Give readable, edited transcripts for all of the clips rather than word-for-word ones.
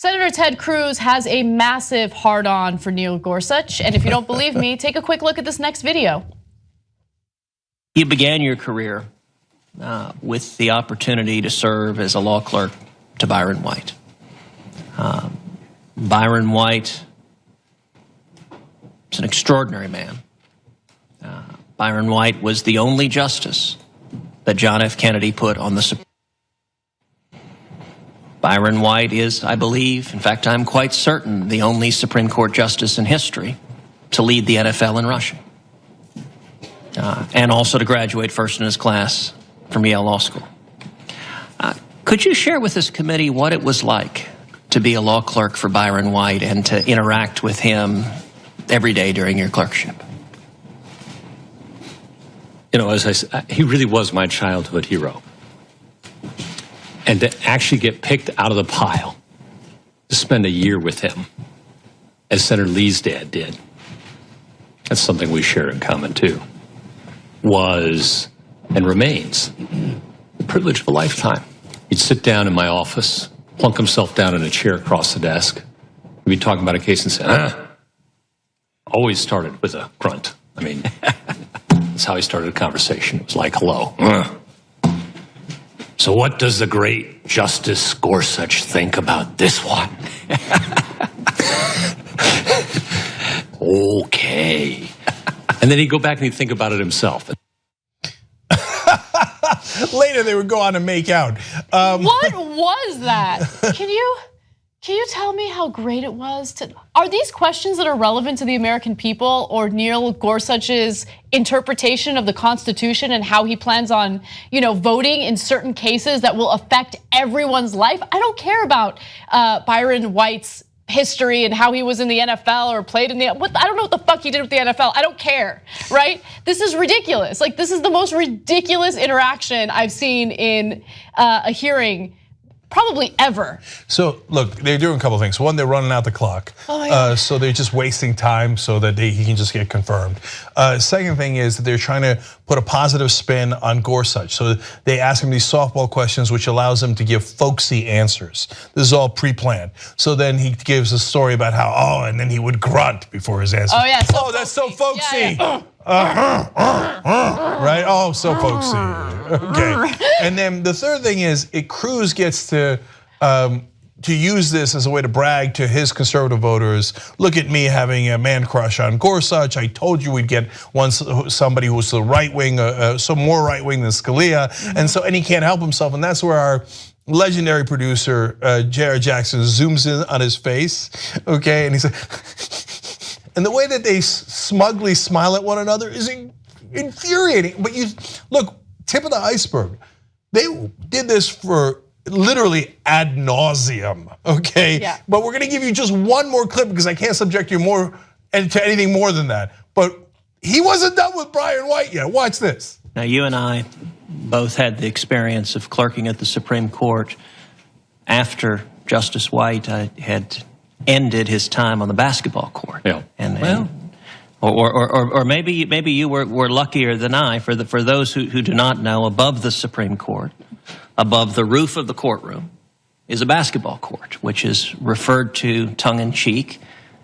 Senator Ted Cruz has a massive hard-on for Neil Gorsuch, and if you don't believe me, take a quick look at this next video. You began your career with the opportunity to serve as a law clerk to Byron White. Byron White is an extraordinary man. Byron White was the only justice that John F. Kennedy put on the Supreme Court. Byron White is, I believe, in fact, I'm quite certain, the only Supreme Court justice in history to lead the NFL in rushing. And also to graduate first in his class from Yale Law School. Could you share with this committee what it was like to be a law clerk for Byron White and to interact with him every day during your clerkship? You know, as I said, he really was my childhood hero. And to actually get picked out of the pile to spend a year with him, as Senator Lee's dad did, that's something we share in common too, was and remains the privilege of a lifetime. He'd sit down in my office, plunk himself down in a chair across the desk. We'd be talking about a case and say, always started with a grunt. I mean, that's how he started a conversation. It was like, hello. So what does the great Justice Gorsuch think about this one? Okay. And then he'd go back and he'd think about it himself. Later, they would go on and make out. What was that? Can you tell me how great it was? Are these questions that are relevant to the American people or Neil Gorsuch's interpretation of the Constitution and how he plans on, voting in certain cases that will affect everyone's life? I don't care about Byron White's history and how he was in the NFL or played in I don't know what the fuck he did with the NFL. I don't care, right? This is ridiculous. Like, this is the most ridiculous interaction I've seen in a hearing probably ever. So look, they're doing a couple things. One, they're running out the clock. So they're just wasting time so that he can just get confirmed. Second thing is that they're trying to put a positive spin on Gorsuch. So they ask him these softball questions, which allows him to give folksy answers. This is all pre-planned. So then he gives a story about how, and then he would grunt before his answer. Oh yeah, so that's so folksy. Yeah. Right? Oh, so folksy. Okay. And then the third thing is, Cruz gets to use this as a way to brag to his conservative voters. Look at me having a man crush on Gorsuch. I told you we'd get somebody who was the right wing, so more right wing than Scalia, and he can't help himself. And that's where our legendary producer Jared Jackson zooms in on his face. Okay, and he's like. And the way that they smugly smile at one another is infuriating. But look, tip of the iceberg. They did this for literally ad nauseum, okay? Yeah. But we're gonna give you just one more clip because I can't subject you to anything more than that. But he wasn't done with Byron White yet. Watch this. Now, you and I both had the experience of clerking at the Supreme Court after Justice White had ended his time on the basketball court. Yeah. Or maybe you were luckier than I. For those who do not know, above the Supreme Court, above the roof of the courtroom, is a basketball court, which is referred to tongue-in-cheek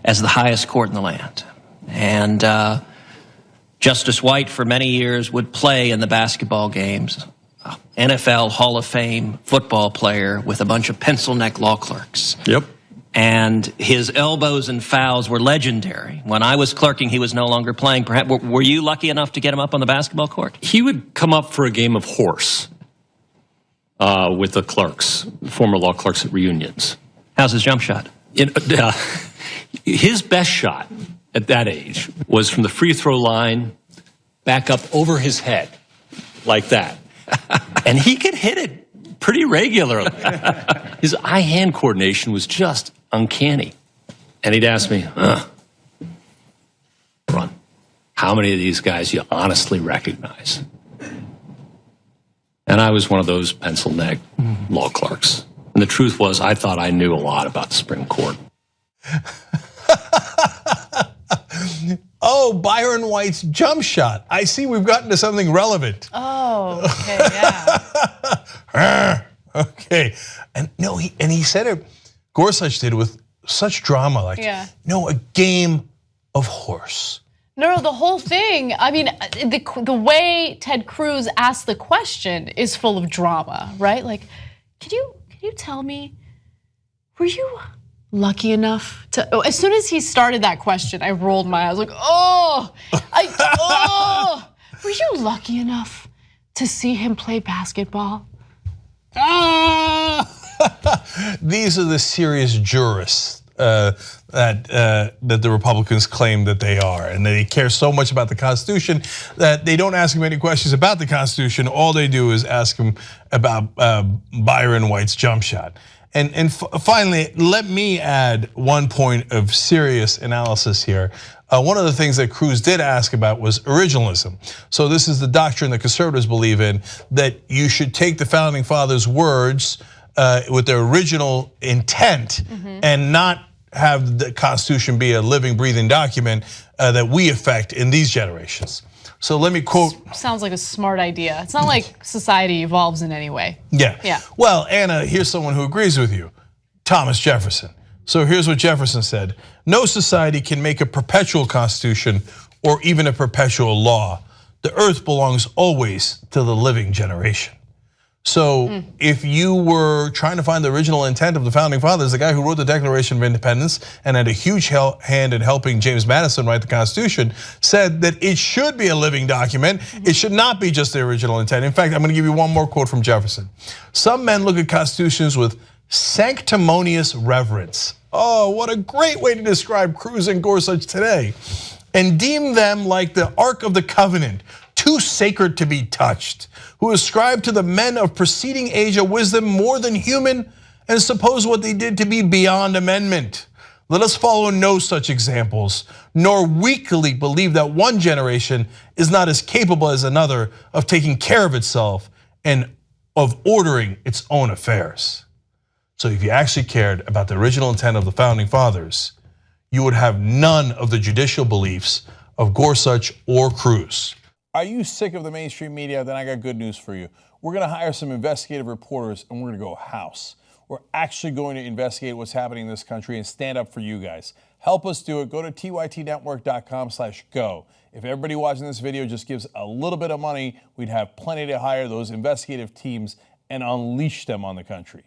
as the highest court in the land. And Justice White, for many years, would play in the basketball games. NFL Hall of Fame football player with a bunch of pencil neck law clerks. Yep. And his elbows and fouls were legendary. When I was clerking, he was no longer playing. Perhaps were you lucky enough to get him up on the basketball court? He would come up for a game of horse with the clerks, former law clerks at reunions. How's his jump shot? His best shot at that age was from the free throw line back up over his head like that. And he could hit it pretty regularly. His eye-hand coordination was just uncanny. And he'd ask me, Ron, how many of these guys you honestly recognize? And I was one of those pencil neck law clerks. And the truth was, I thought I knew a lot about the Supreme Court. Oh, Byron White's jump shot. I see we've gotten to something relevant. Oh, okay, yeah. Okay, and no, he said it. Gorsuch did with such drama, like, no, a game of horse. No, the whole thing, I mean, the way Ted Cruz asked the question is full of drama, right? Like, can you tell me, were you lucky enough to, as soon as he started that question, I rolled my eyes like, were you lucky enough to see him play basketball? These are the serious jurists that the Republicans claim that they are, and they care so much about the Constitution that they don't ask him any questions about the Constitution. All they do is ask him about Byron White's jump shot. And finally, let me add one point of serious analysis here. One of the things that Cruz did ask about was originalism. So this is the doctrine that conservatives believe in, that you should take the founding fathers' words with their original intent and not have the Constitution be a living, breathing document that we affect in these generations. So let me quote. Sounds like a smart idea. It's not like society evolves in any way. Yeah. Well, Anna, here's someone who agrees with you. Thomas Jefferson. So here's what Jefferson said. No society can make a perpetual constitution or even a perpetual law. The earth belongs always to the living generation. So if you were trying to find the original intent of the founding fathers, the guy who wrote the Declaration of Independence and had a huge hand in helping James Madison write the Constitution, said that it should be a living document. It should not be just the original intent. In fact, I'm gonna give you one more quote from Jefferson. Some men look at constitutions with sanctimonious reverence. Oh, what a great way to describe Cruz and Gorsuch today. And deem them like the Ark of the Covenant, too sacred to be touched, who ascribe to the men of preceding age a wisdom more than human and suppose what they did to be beyond amendment. Let us follow no such examples, nor weakly believe that one generation is not as capable as another of taking care of itself and of ordering its own affairs. So if you actually cared about the original intent of the founding fathers, you would have none of the judicial beliefs of Gorsuch or Cruz. Are you sick of the mainstream media? Then I got good news for you. We're gonna hire some investigative reporters and we're gonna go house. We're actually going to investigate what's happening in this country and stand up for you guys. Help us do it. Go to tytnetwork.com/go. If everybody watching this video just gives a little bit of money, we'd have plenty to hire those investigative teams and unleash them on the country.